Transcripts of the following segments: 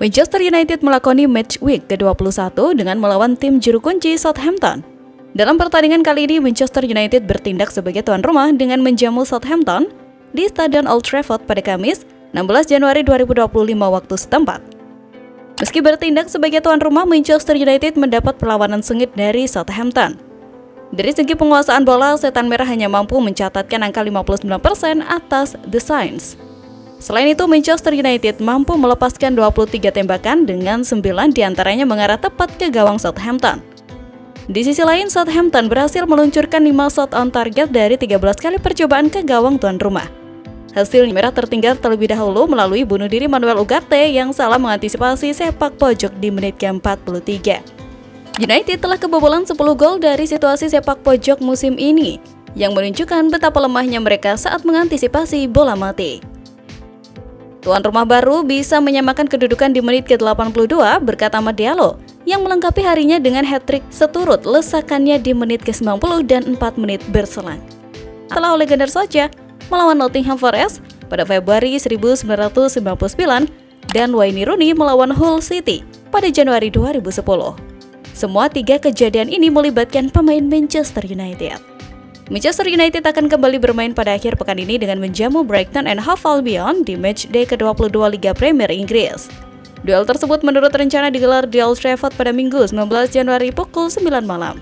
Manchester United melakoni match week ke-21 dengan melawan tim juru kunci Southampton. Dalam pertandingan kali ini, Manchester United bertindak sebagai tuan rumah dengan menjamu Southampton di Stadion Old Trafford pada Kamis, 16 Januari 2025 waktu setempat. Meski bertindak sebagai tuan rumah, Manchester United mendapat perlawanan sengit dari Southampton. Dari segi penguasaan bola, Setan Merah hanya mampu mencatatkan angka 59% atas The Saints. Selain itu, Manchester United mampu melepaskan 23 tembakan dengan 9 diantaranya mengarah tepat ke gawang Southampton. Di sisi lain, Southampton berhasil meluncurkan 5 shot on target dari 13 kali percobaan ke gawang tuan rumah. Hasil merah tertinggal terlebih dahulu melalui bunuh diri Manuel Ugarte yang salah mengantisipasi sepak pojok di menit ke-43. United telah kebobolan 10 gol dari situasi sepak pojok musim ini, yang menunjukkan betapa lemahnya mereka saat mengantisipasi bola mati. Tuan rumah baru bisa menyamakan kedudukan di menit ke-82 berkat Amad Diallo yang melengkapi harinya dengan hat-trick seturut lesakannya di menit ke-90 dan 4 menit berselang. Setelah Ole Gunnar Solskjaer melawan Nottingham Forest pada Februari 1999 dan Wayne Rooney melawan Hull City pada Januari 2010. Semua 3 kejadian ini melibatkan pemain Manchester United. Manchester United akan kembali bermain pada akhir pekan ini dengan menjamu Brighton and Hove Albion di matchday ke-22 Liga Premier Inggris. Duel tersebut menurut rencana digelar di Old Trafford pada Minggu 19 Januari pukul 9 malam.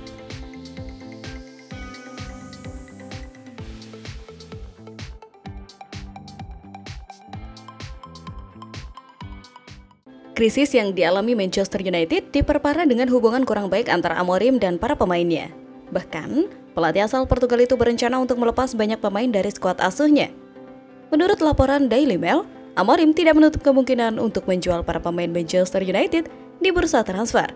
Krisis yang dialami Manchester United diperparah dengan hubungan kurang baik antara Amorim dan para pemainnya. Bahkan, pelatih asal Portugal itu berencana untuk melepas banyak pemain dari skuad asuhnya. Menurut laporan Daily Mail, Amorim tidak menutup kemungkinan untuk menjual para pemain Manchester United di bursa transfer.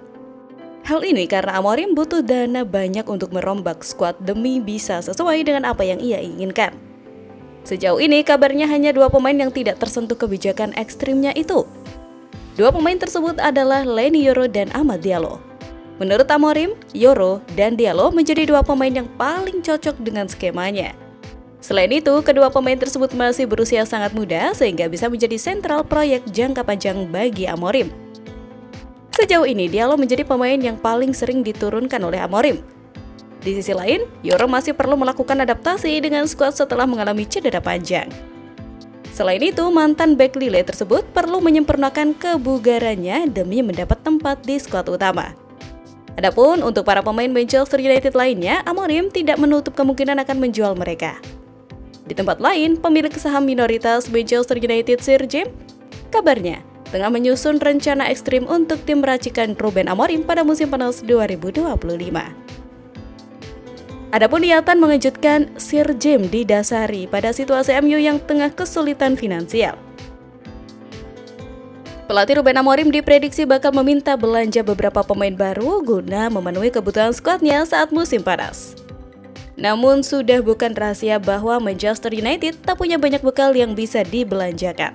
Hal ini karena Amorim butuh dana banyak untuk merombak skuad demi bisa sesuai dengan apa yang ia inginkan. Sejauh ini, kabarnya hanya 2 pemain yang tidak tersentuh kebijakan ekstrimnya itu. 2 pemain tersebut adalah Leny Yoro dan Amad Diallo. Menurut Amorim, Yoro dan Diallo menjadi 2 pemain yang paling cocok dengan skemanya. Selain itu, kedua pemain tersebut masih berusia sangat muda sehingga bisa menjadi sentral proyek jangka panjang bagi Amorim. Sejauh ini, Diallo menjadi pemain yang paling sering diturunkan oleh Amorim. Di sisi lain, Yoro masih perlu melakukan adaptasi dengan skuad setelah mengalami cedera panjang. Selain itu, mantan bek Lille tersebut perlu menyempurnakan kebugarannya demi mendapat tempat di skuad utama. Adapun untuk para pemain Manchester United lainnya, Amorim tidak menutup kemungkinan akan menjual mereka. Di tempat lain, pemilik saham minoritas Manchester United Sir Jim, kabarnya tengah menyusun rencana ekstrim untuk tim racikan Ruben Amorim pada musim panas 2025. Adapun niatan mengejutkan Sir Jim didasari pada situasi MU yang tengah kesulitan finansial. Pelatih Ruben Amorim diprediksi bakal meminta belanja beberapa pemain baru guna memenuhi kebutuhan skuadnya saat musim panas. Namun sudah bukan rahasia bahwa Manchester United tak punya banyak bekal yang bisa dibelanjakan.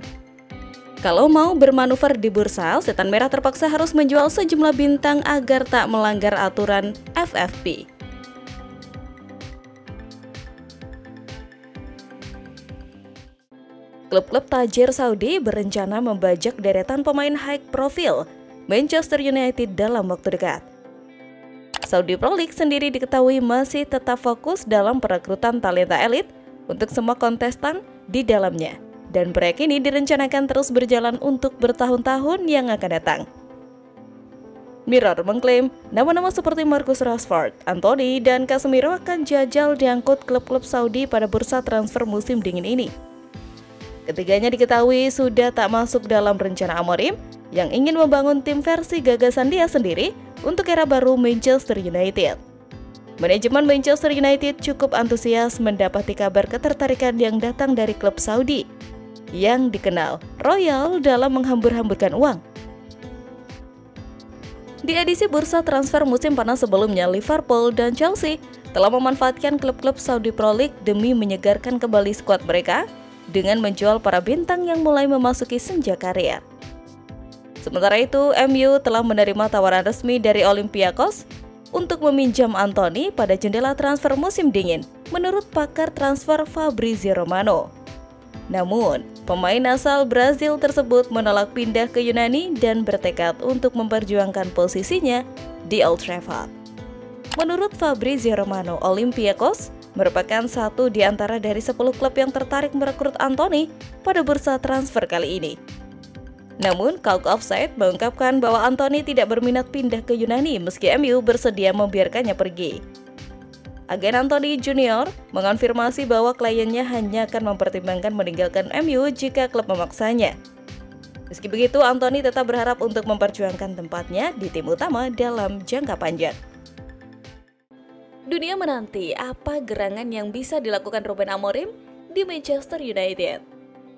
Kalau mau bermanuver di bursa, Setan Merah terpaksa harus menjual sejumlah bintang agar tak melanggar aturan FFP. Klub-klub tajir Saudi berencana membajak deretan pemain high profile Manchester United dalam waktu dekat. Saudi Pro League sendiri diketahui masih tetap fokus dalam perekrutan talenta elit untuk semua kontestan di dalamnya, dan proyek ini direncanakan terus berjalan untuk bertahun-tahun yang akan datang. Mirror mengklaim nama-nama seperti Marcus Rashford, Anthony, dan Casemiro akan jajal diangkut klub-klub Saudi pada bursa transfer musim dingin ini. Ketiganya diketahui sudah tak masuk dalam rencana Amorim yang ingin membangun tim versi gagasan dia sendiri untuk era baru Manchester United. Manajemen Manchester United cukup antusias mendapati kabar ketertarikan yang datang dari klub Saudi yang dikenal royal dalam menghambur-hamburkan uang. Di edisi bursa transfer musim panas sebelumnya, Liverpool dan Chelsea telah memanfaatkan klub-klub Saudi Pro League demi menyegarkan kembali skuad mereka dengan menjual para bintang yang mulai memasuki senja karir. Sementara itu, MU telah menerima tawaran resmi dari Olympiakos untuk meminjam Anthony pada jendela transfer musim dingin, menurut pakar transfer Fabrizio Romano. Namun, Pemain asal Brazil tersebut menolak pindah ke Yunani dan bertekad untuk memperjuangkan posisinya di Old Trafford. Menurut Fabrizio Romano, Olympiakos merupakan satu di antara dari 10 klub yang tertarik merekrut Antony pada bursa transfer kali ini. Namun, Kalk Offside mengungkapkan bahwa Antony tidak berminat pindah ke Yunani meski MU bersedia membiarkannya pergi. Agen Antony Junior mengonfirmasi bahwa kliennya hanya akan mempertimbangkan meninggalkan MU jika klub memaksanya. Meski begitu, Antony tetap berharap untuk memperjuangkan tempatnya di tim utama dalam jangka panjang. Dunia menanti apa gerangan yang bisa dilakukan Ruben Amorim di Manchester United.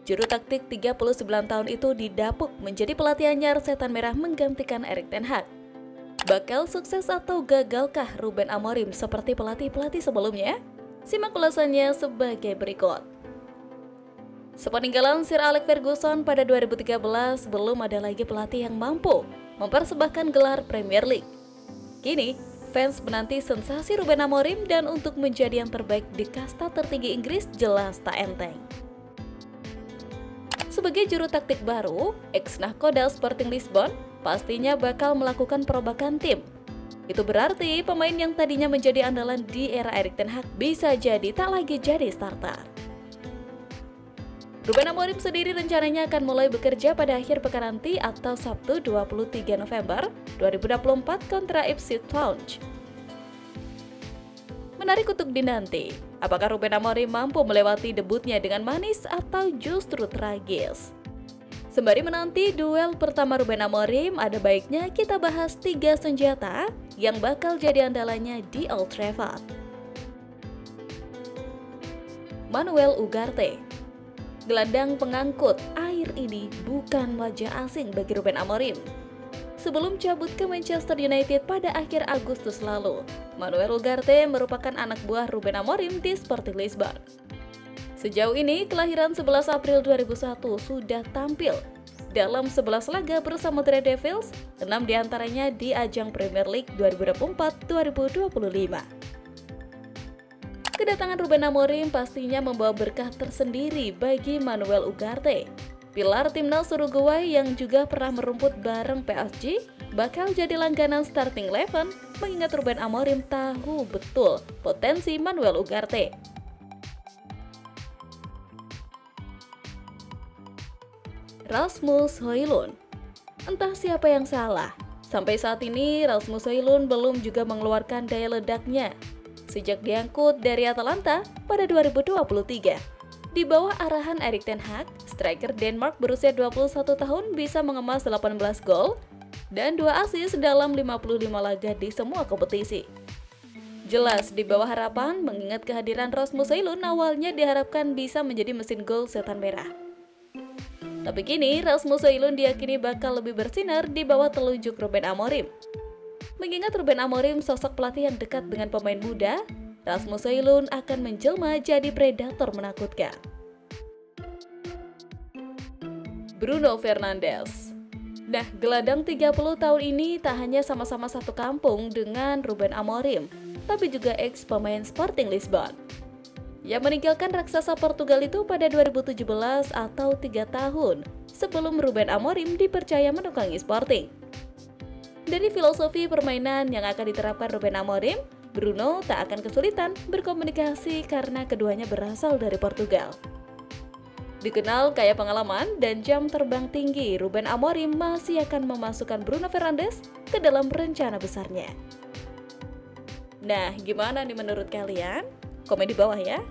Juru taktik 39 tahun itu didapuk menjadi pelatih anyar Setan Merah menggantikan Erik ten Hag. Bakal sukses atau gagalkah Ruben Amorim seperti pelatih-pelatih sebelumnya? Simak ulasannya sebagai berikut. Sepeninggalan Sir Alex Ferguson pada 2013, belum ada lagi pelatih yang mampu mempersembahkan gelar Premier League. Kini, fans menanti sensasi Ruben Amorim dan untuk menjadi yang terbaik di kasta tertinggi Inggris jelas tak enteng. Sebagai juru taktik baru, ex-nahkoda Sporting Lisbon pastinya bakal melakukan perombakan tim. Itu berarti pemain yang tadinya menjadi andalan di era Erik ten Hag bisa jadi tak lagi jadi starter. Ruben Amorim sendiri rencananya akan mulai bekerja pada akhir pekan nanti atau Sabtu 23 November 2024 kontra Ipswich Town. Menarik untuk dinanti, apakah Ruben Amorim mampu melewati debutnya dengan manis atau justru tragis? Sembari menanti duel pertama Ruben Amorim, ada baiknya kita bahas 3 senjata yang bakal jadi andalannya di Old Trafford. Manuel Ugarte. Gelandang pengangkut air ini bukan wajah asing bagi Ruben Amorim. Sebelum cabut ke Manchester United pada akhir Agustus lalu, Manuel Ugarte merupakan anak buah Ruben Amorim di Sporting Lisbon. Sejauh ini, kelahiran 11 April 2001 sudah tampil dalam 11 laga bersama The Red Devils, 6 diantaranya di ajang Premier League 2024-2025. Kedatangan Ruben Amorim pastinya membawa berkah tersendiri bagi Manuel Ugarte. Pilar timnas Uruguay yang juga pernah merumput bareng PSG bakal jadi langganan starting 11 mengingat Ruben Amorim tahu betul potensi Manuel Ugarte. Rasmus Højlund. Entah siapa yang salah, sampai saat ini Rasmus Højlund belum juga mengeluarkan daya ledaknya sejak diangkut dari Atalanta pada 2023. Di bawah arahan Erik ten Hag, striker Denmark berusia 21 tahun bisa mengemas 18 gol dan 2 assist dalam 55 laga di semua kompetisi. Jelas di bawah harapan mengingat kehadiran Rasmus Højlund awalnya diharapkan bisa menjadi mesin gol Setan Merah. Tapi kini Rasmus Højlund diyakini bakal lebih bersinar di bawah telunjuk Ruben Amorim. Mengingat Ruben Amorim sosok pelatih yang dekat dengan pemain muda, Rasmus Højlund akan menjelma jadi predator menakutkan. Bruno Fernandes. Nah, gelandang 30 tahun ini tak hanya sama-sama satu kampung dengan Ruben Amorim, tapi juga ex-pemain Sporting Lisbon. Yang meninggalkan raksasa Portugal itu pada 2017 atau 3 tahun sebelum Ruben Amorim dipercaya menukangi Sporting. Dari filosofi permainan yang akan diterapkan Ruben Amorim, Bruno tak akan kesulitan berkomunikasi karena keduanya berasal dari Portugal. Dikenal kaya pengalaman dan jam terbang tinggi, Ruben Amorim masih akan memasukkan Bruno Fernandes ke dalam rencana besarnya. Nah, gimana nih menurut kalian? Komen di bawah ya.